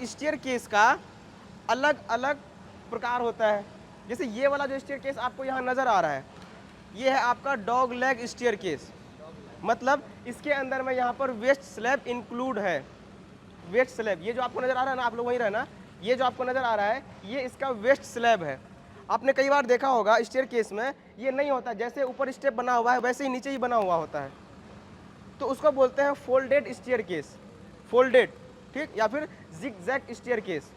Stair case का अलग अलग प्रकार होता है। जैसे ये वाला जो स्टेयर केस आपको यहाँ नज़र आ रहा है, ये है आपका डॉग लेग स्टेयर केस। मतलब इसके अंदर में यहाँ पर वेस्ट स्लैब इंक्लूड है। वेस्ट स्लैब, ये जो आपको नज़र आ रहा है ना, आप लोग वहीं रहना, ये जो आपको नज़र आ रहा है ये इसका वेस्ट स्लैब है। आपने कई बार देखा होगा स्टेयर केस में ये नहीं होता, जैसे ऊपर स्टेप बना हुआ है वैसे ही नीचे ही बना हुआ होता है, तो उसको बोलते हैं फोल्डेड स्टेयर केस। फोल्डेड, ठीक, या फिर जिगजैग स्टेयर केस,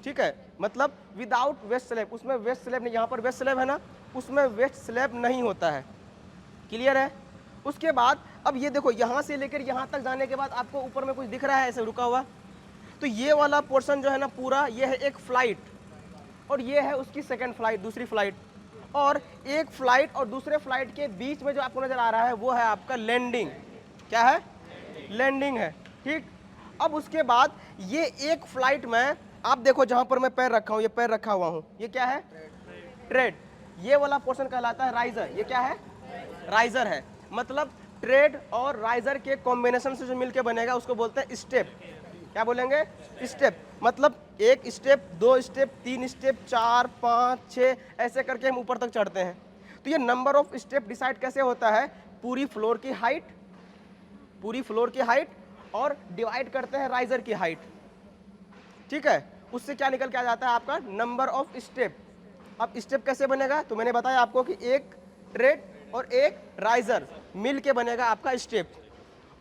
ठीक है। मतलब विदाउट वेस्ट स्लैब, उसमें वेस्ट स्लैब नहीं, यहाँ पर वेस्ट स्लैब है ना, उसमें वेस्ट स्लैब नहीं होता है। क्लियर है। उसके बाद अब ये देखो, यहाँ से लेकर यहाँ तक जाने के बाद आपको ऊपर में कुछ दिख रहा है ऐसे रुका हुआ, तो ये वाला पोर्शन जो है ना पूरा, ये है एक फ्लाइट, और ये है उसकी सेकंड फ्लाइट, दूसरी फ्लाइट, और एक फ्लाइट और दूसरे फ्लाइट के बीच में जो आपको नज़र आ रहा है वो है आपका लैंडिंग। क्या है? लैंडिंग है, ठीक। अब उसके बाद ये एक फ्लाइट में आप देखो, जहाँ पर मैं पैर रखा हूँ, ये पैर रखा हुआ हूँ, ये क्या है? ट्रेड। ये वाला पोर्शन कहलाता है राइजर। ये क्या है? राइजर है। मतलब ट्रेड और राइजर के कॉम्बिनेशन से जो मिलके बनेगा उसको बोलते हैं स्टेप। क्या बोलेंगे? स्टेप। मतलब एक स्टेप, दो स्टेप, तीन स्टेप, 4, 5, 6 ऐसे करके हम ऊपर तक चढ़ते हैं। तो ये नंबर ऑफ स्टेप डिसाइड कैसे होता है? पूरी फ्लोर की हाइट, पूरी फ्लोर की हाइट, और डिवाइड करते हैं राइजर की हाइट, ठीक है। उससे क्या निकल के आ जाता है? आपका नंबर ऑफ स्टेप। अब स्टेप कैसे बनेगा? तो मैंने बताया आपको कि एक ट्रेड और एक राइजर मिल के बनेगा आपका स्टेप।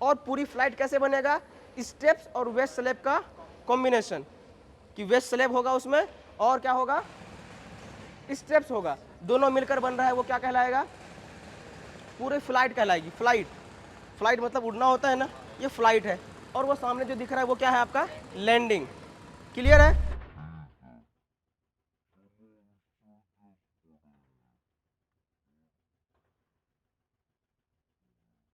और पूरी फ्लाइट कैसे बनेगा? स्टेप्स और वेस्ट स्लैब का कॉम्बिनेशन, कि वेस्ट स्लैब होगा उसमें और क्या होगा? स्टेप्स होगा, दोनों मिलकर बन रहा है, वो क्या कहलाएगा? पूरी फ्लाइट कहलाएगी। फ्लाइट, फ्लाइट मतलब उड़ना होता है ना, ये फ्लाइट है। और वो सामने जो दिख रहा है वो क्या है? आपका लैंडिंग। क्लियर है।